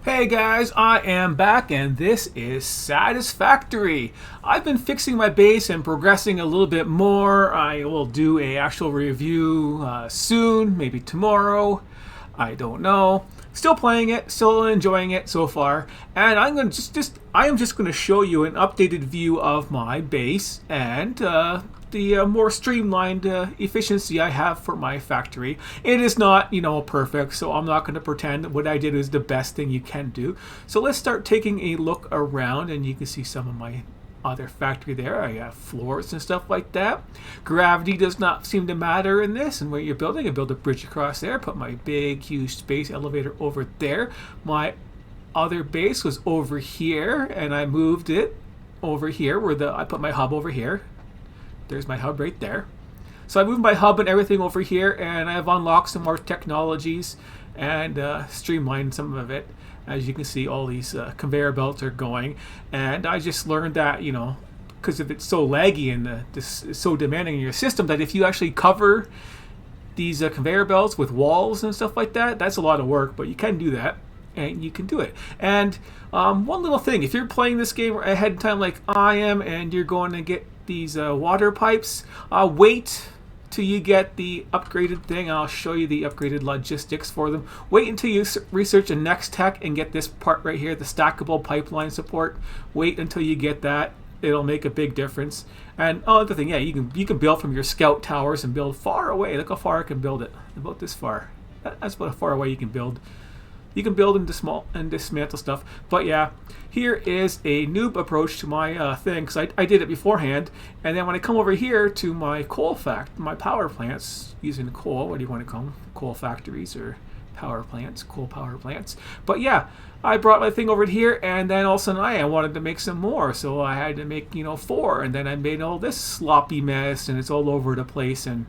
Hey guys, I am back and this is Satisfactory. I've been fixing my base and progressing a little bit more. I will do a actual review soon, maybe tomorrow. I don't know. Still playing it, still enjoying it so far, and I'm going to I am just going to show you an updated view of my base and the more streamlined efficiency I have for my factory. It is not, perfect, so I'm not going to pretend that what I did is the best thing you can do. So let's start taking a look around, and you can see some of my other factory there. I have floors and stuff like that. Gravity does not seem to matter in this, and where you're building, I build a bridge across there, put my big, huge space elevator over there. My other base was over here, and I moved it over here where I put my hub over here. There's my hub right there. So I moved my hub and everything over here, and I've unlocked some more technologies and streamlined some of it. As you can see, all these conveyor belts are going, and I just learned that, because if it's so laggy and this is so demanding in your system, that if you actually cover these conveyor belts with walls and stuff like that, that's a lot of work, but you can do that. And you can do it. And one little thing, if you're playing this game ahead in time like I am, and you're going to get these water pipes, wait till you get the upgraded thing. I'll show you the upgraded logistics for them. Wait until you research a next tech and get this part right here, the stackable pipeline support. Wait until you get that. It'll make a big difference. And other thing, yeah, you can build from your scout towers and build far away. Look how far I can build it. About this far. That's about how far away you can build. You can build and dismantle stuff. But yeah, here is a noob approach to my thing, because I did it beforehand. And then when I come over here to my my power plants, using coal, what do you want to call them? Coal factories or power plants, coal power plants. But yeah, I brought my thing over here, and then all of a sudden I wanted to make some more. So I had to make, 4, and then I made all this sloppy mess, and it's all over the place. And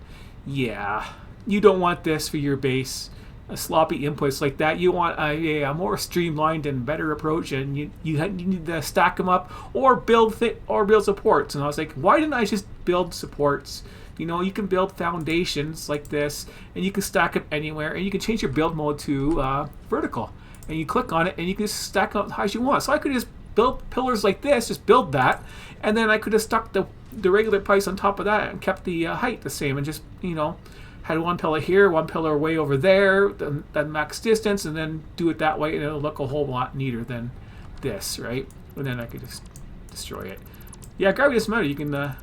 yeah, you don't want this for your base. Sloppy inputs like that. You want a more streamlined and better approach, and you need to stack them up or build supports. And I was like, why didn't I just build supports? You can build foundations like this, and you can stack them anywhere, and you can change your build mode to vertical, and you click on it, and you can just stack them up as high as you want. So I could just build pillars like this, just build that, and then I could have stuck the regular pipes on top of that and kept the height the same, and just had one pillar here, one pillar way over there, then max distance, and then do it that way, and it'll look a whole lot neater than this, right? And then I could just destroy it. Yeah, gravity doesn't matter. You can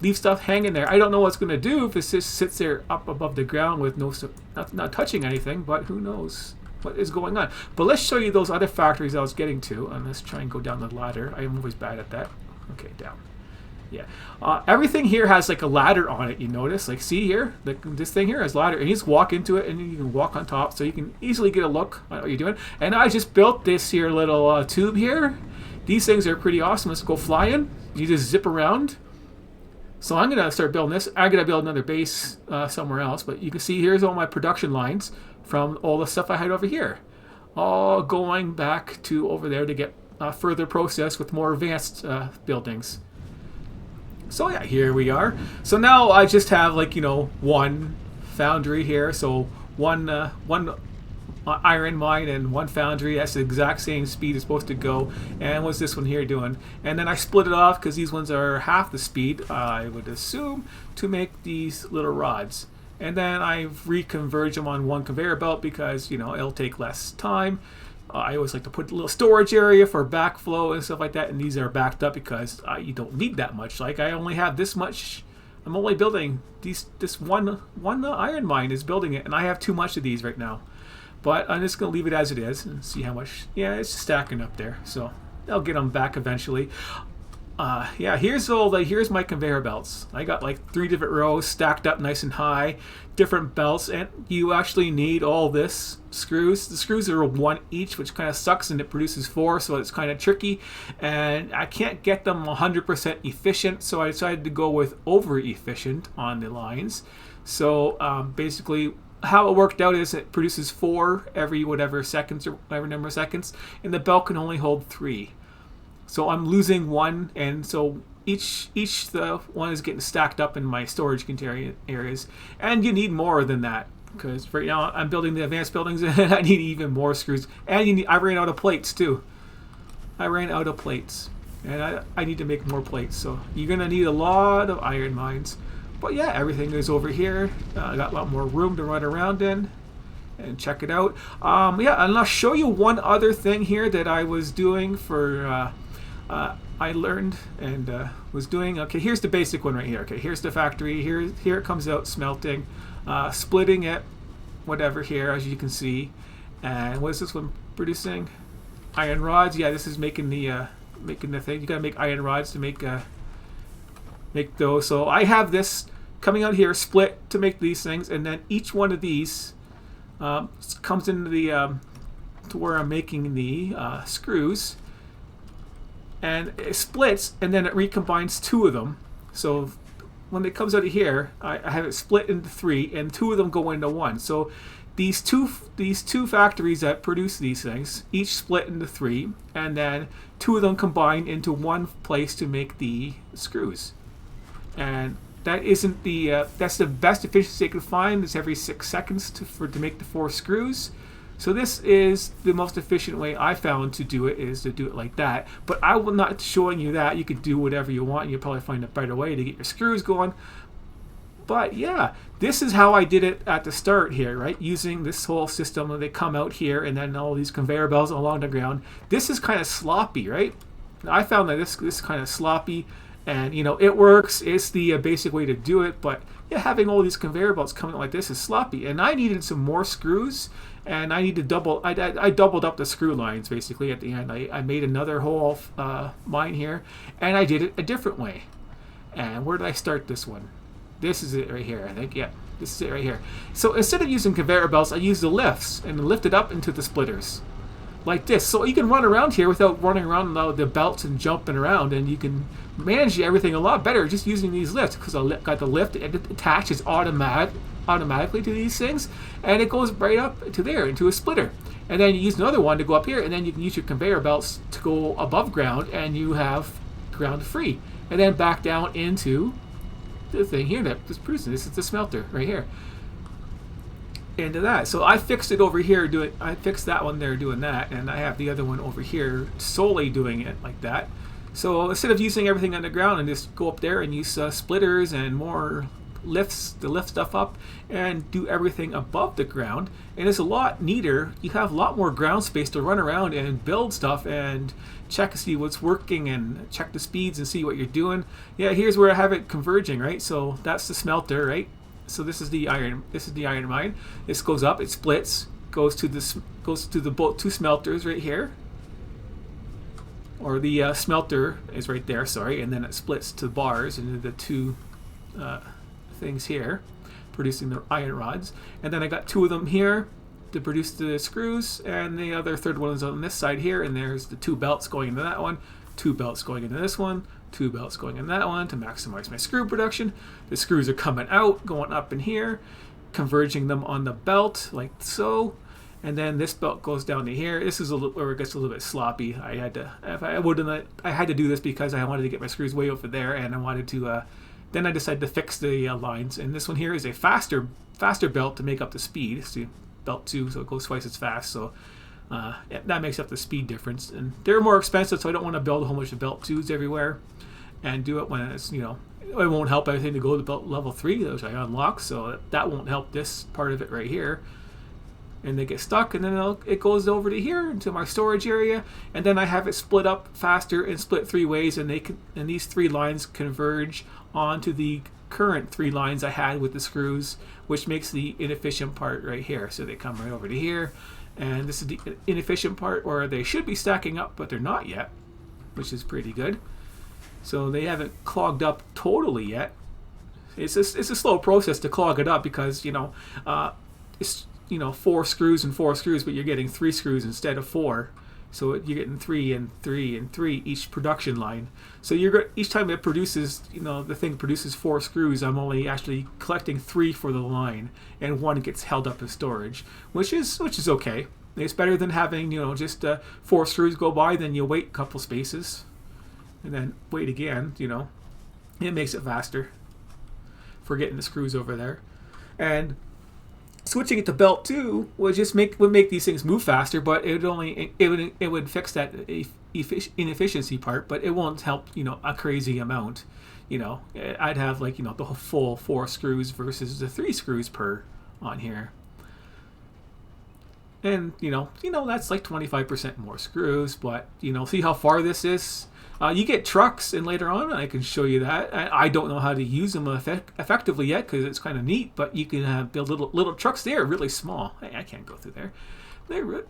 leave stuff hanging there. I don't know what it's going to do if it just sits there up above the ground with not touching anything, but who knows what is going on. But let's show you those other factories I was getting to, and let's try and go down the ladder. I am always bad at that. Okay, down. Yeah, everything here has like a ladder on it. You notice, like, see here, this thing here has ladder, and you just walk into it, and you can walk on top, so you can easily get a look at what you're doing. And I just built this here little tube here. These things are pretty awesome. Let's go flying. You just zip around. So I'm gonna start building this. I'm gonna build another base somewhere else, but you can see here's all my production lines from all the stuff I had over here, all going back to over there to get further processed with more advanced buildings. So yeah, here we are. So now I just have one foundry here. So one iron mine and one foundry. That's the exact same speed it's supposed to go. And what's this one here doing? And then I split it off because these ones are half the speed, I would assume, to make these little rods. And then I've reconverged them on one conveyor belt because it'll take less time. I always like to put a little storage area for backflow and stuff like that, and these are backed up because you don't need that much. Like, I only have this much. I'm only building this one iron mine is building it, and I have too much of these right now. But I'm just going to leave it as it is and see how much. Yeah, it's stacking up there, so I'll get them back eventually. Yeah, here's my conveyor belts. I got like 3 different rows stacked up nice and high, different belts, and you actually need all this screws. The screws are 1 each, which kind of sucks, and it produces 4, so it's kind of tricky, and I can't get them 100% efficient, so I decided to go with over efficient on the lines. So basically how it worked out is it produces 4 every whatever seconds or whatever number of seconds, and the belt can only hold 3. So I'm losing 1, and so each the one is getting stacked up in my storage container areas, and you need more than that because right now I'm building the advanced buildings and I need even more screws. And I ran out of plates too. I ran out of plates, and I need to make more plates. So you're gonna need a lot of iron mines. But yeah, everything is over here. I got a lot more room to run around in and check it out. Yeah, and I'll show you one other thing here that I was doing for. I learned and was doing. Okay, here's the basic one right here. Okay, here's the factory. Here it comes out smelting, splitting it, whatever here, as you can see. And what is this one producing? Iron rods. Yeah, this is making the thing. You gotta make iron rods to make those. So I have this coming out here, split to make these things, and then each one of these comes into the to where I'm making the screws, and it splits, and then it recombines two of them. So when it comes out of here, I have it split into three, and two of them go into one. So these two factories that produce these things each split into three, and then two of them combine into one place to make the screws. And that isn't the that's the best efficiency I can find. It's every 6 seconds to make the 4 screws. So this is the most efficient way I found to do it, is to do it like that. But I will not showing you that. You can do whatever you want. You'll probably find a better way to get your screws going. But yeah, this is how I did it at the start here, right? Using this whole system where they come out here and then all these conveyor belts along the ground. This is kind of sloppy, right? I found that this is kind of sloppy, and it works. It's the basic way to do it, but yeah, having all these conveyor belts coming out like this is sloppy. And I needed some more screws, and I need to double. I doubled up the screw lines basically at the end. I made another whole line here, and I did it a different way. And where did I start this one? This is it right here, I think. Yeah, this is it right here. So instead of using conveyor belts, I used the lifts and lift it up into the splitters. Like this. So you can run around here without running around the belts and jumping around, and you can manage everything a lot better just using these lifts, because I got the lift, it attaches automatically to these things, and it goes right up to there into a splitter. And then you use another one to go up here, and then you can use your conveyor belts to go above ground, and you have ground free. And then back down into the thing here that is producing. This is the smelter right here. Into that. So I fixed it over here I fixed that one there doing that, and I have the other one over here solely doing it like that. So instead of using everything underground, and just go up there and use splitters and more lifts to lift stuff up and do everything above the ground, and it's a lot neater. You have a lot more ground space to run around and build stuff and check to see what's working and check the speeds and see what you're doing. Yeah, here's where I have it converging, right? So that's the smelter, right? So this is the iron mine. This goes up, it splits, goes to the both two smelters right here. Or the smelter is right there, sorry, and then it splits to bars into the two things here, producing the iron rods. And then I got two of them here to produce the screws, and the other third one is on this side here, and there's the 2 belts going into that one, 2 belts going into this one, 2 belts going in that one to maximize my screw production. The screws are coming out, going up in here, converging them on the belt like so. And then this belt goes down to here. This is where it gets a little bit sloppy. I had to do this because I wanted to get my screws way over there, and I wanted to. Then I decided to fix the lines. And this one here is a faster belt to make up the speed. See, belt 2, so it goes twice as fast. So yeah, that makes up the speed difference. And they're more expensive, so I don't want to build a whole bunch of belt 2s everywhere, and do it when it's it won't help everything to go to belt level 3, which I unlock. So that won't help this part of it right here. And they get stuck, and then it goes over to here into my storage area, and then I have it split up faster and split 3 ways, and these 3 lines converge onto the current 3 lines I had with the screws, which makes the inefficient part right here. So they come right over to here, and this is the inefficient part where they should be stacking up, but they're not yet, which is pretty good. So they haven't clogged up totally yet. It's a slow process to clog it up, because it's 4 screws and 4 screws, but you're getting 3 screws instead of 4. So you're getting 3 and 3 and 3 each production line. So each time it produces, the thing produces 4 screws, I'm only actually collecting 3 for the line, and 1 gets held up in storage, which is okay. It's better than having just 4 screws go by, then you wait a couple spaces, and then wait again. It makes it faster for getting the screws over there. And Switching it to belt 2 would make these things move faster, but it would fix that inefficiency part, but it won't help a crazy amount. I'd have like the full 4 screws versus the 3 screws per on here. And that's like 25% more screws, but see how far this is. You get trucks, and later on I can show you that. I don't know how to use them effectively yet because it's kind of neat, but you can build little trucks. They are really small. I can't go through there.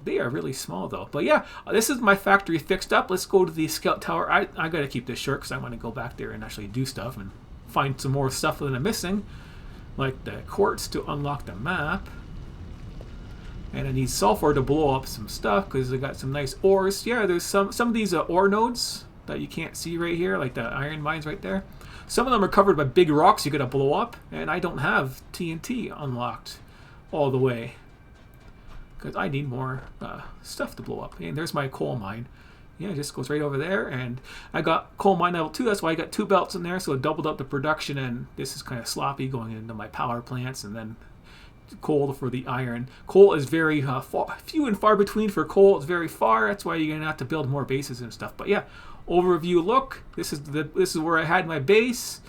They are really small though. But yeah, this is my factory fixed up. Let's go to the scout tower. I got to keep this short because I want to go back there and actually do stuff and find some more stuff that I'm missing, like the quartz to unlock the map. And I need sulfur to blow up some stuff because I got some nice ores. Yeah, there's some of these ore nodes that you can't see right here, like the iron mines right there. Some of them are covered by big rocks you got to blow up, and I don't have TNT unlocked all the way because I need more stuff to blow up. And there's my coal mine. Yeah, it just goes right over there, and I got coal mine level 2. That's why I got 2 belts in there, so it doubled up the production. And this is kind of sloppy going into my power plants, and then coal for the iron. Coal is very few and far between for coal. It's very far. That's why you're gonna have to build more bases and stuff. But yeah, overview look. This is where I had my base,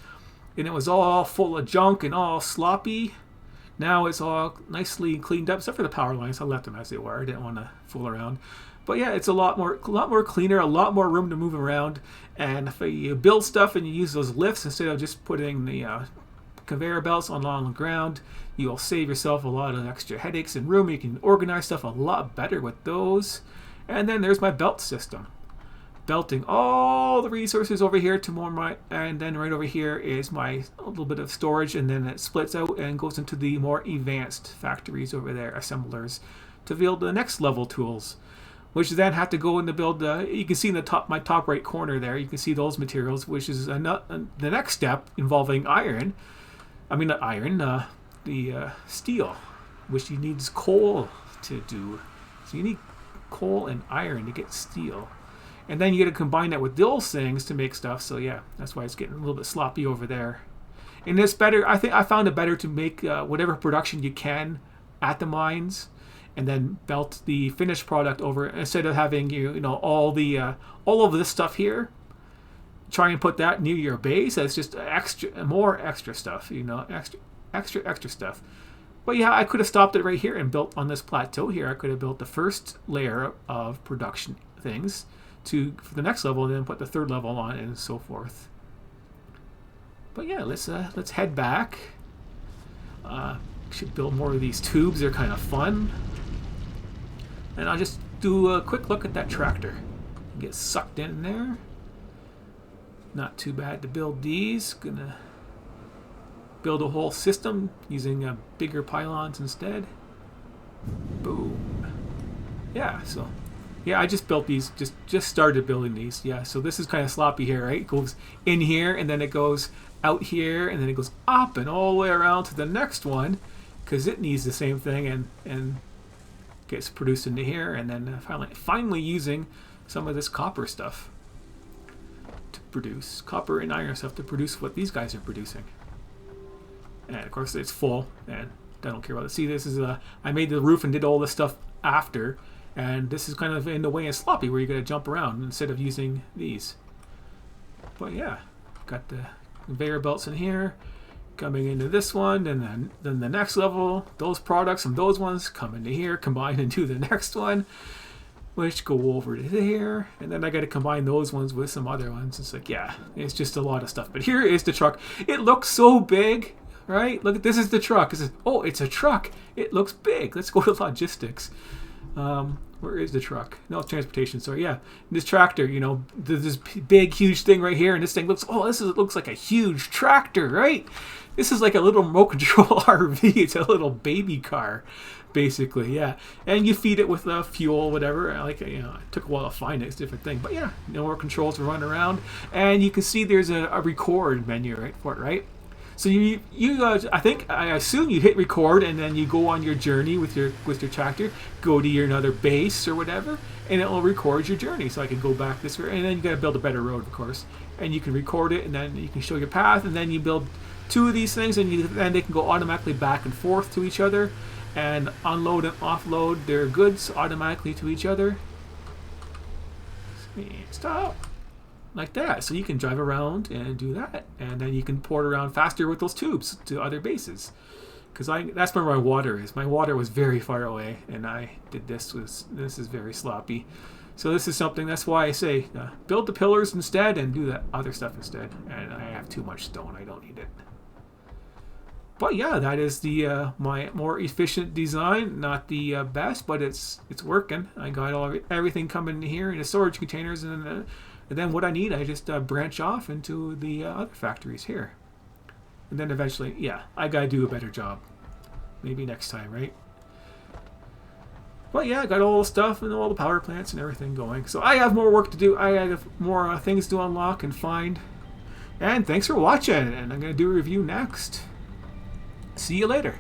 and it was all full of junk and all sloppy. Now it's all nicely cleaned up, except for the power lines. I left them as they were. I didn't want to fool around. But yeah, it's a lot more cleaner, a lot more room to move around. And if you build stuff and you use those lifts instead of just putting the conveyor belts along the ground, you'll save yourself a lot of extra headaches and room. You can organize stuff a lot better with those. And then there's my belt system. Belting all the resources over here to more and then right over here is my little bit of storage, and then it splits out and goes into the more advanced factories over there, assemblers, to build the next level tools, which then have to go in to build you can see in my top right corner there, you can see those materials, which is the next step involving iron. I mean not iron, the steel, which you need coal to do. So you need coal and iron to get steel. And then you got to combine that with those things to make stuff. So yeah, that's why it's getting a little bit sloppy over there. And it's better, I think I found it better to make whatever production you can at the mines, and then belt the finished product over instead of having all of this stuff here. Try and put that near your base. That's just more extra stuff, extra stuff. But yeah, I could have stopped it right here and built on this plateau here. I could have built the first layer of production things for the next level, and then put the third level on, and so forth. But yeah, let's head back. Should build more of these tubes. They're kind of fun. And I'll just do a quick look at that tractor. Get sucked in there. Not too bad to build these. Gonna build a whole system using bigger pylons instead. Boom. Yeah, so yeah, I just built these, just started building these. Yeah, so this is kind of sloppy here, right? It goes in here, and then it goes out here, and then it goes up and all the way around to the next one, because it needs the same thing, and gets produced into here, and then finally using some of this copper stuff to produce copper and iron stuff to produce what these guys are producing. And of course it's full, and I don't care about it. See, this is I made the roof and did all this stuff after. And this is kind of in the way and sloppy where you got to jump around instead of using these. But yeah, got the conveyor belts in here, coming into this one, and then the next level, those products from those ones come into here, combine into the next one, which go over to there, and then I got to combine those ones with some other ones. It's like, yeah, it's just a lot of stuff. But here is the truck. It looks so big, right? Look, this is the truck. It's a truck. It looks big. Let's go to logistics. Where is the truck? No, it's transportation. Sorry, yeah. This tractor, this big, huge thing right here, and this thing looks like a huge tractor, right? This is like a little remote control RV. It's a little baby car, basically, yeah. And you feed it with fuel, whatever. It took a while to find it. It's a different thing, but yeah, no more controls to run around, and you can see there's a record menu right for it, right? So I assume you hit record, and then you go on your journey with your tractor, go to your another base or whatever, and it will record your journey. So I can go back this way, and then you got to build a better road, of course, and you can record it, and then you can show your path, and then you build 2 of these things, and then they can go automatically back and forth to each other. and unload and offload their goods automatically to each other. Stop. Like that. So you can drive around and do that. And then you can port around faster with those tubes to other bases. Because that's where my water is. My water was very far away, and I did this. This is very sloppy. So this is something, that's why I say, build the pillars instead and do that other stuff instead. And I have too much stone. I don't need it. But yeah, that is the my more efficient design. Not the best, but it's working. I got everything coming in here in the storage containers, and then what I need, I just branch off into the other factories here. And then eventually, yeah, I gotta do a better job. Maybe next time, right? But yeah, I got all the stuff and all the power plants and everything going. So I have more work to do. I have more things to unlock and find. And thanks for watching. And I'm going to do a review next. See you later.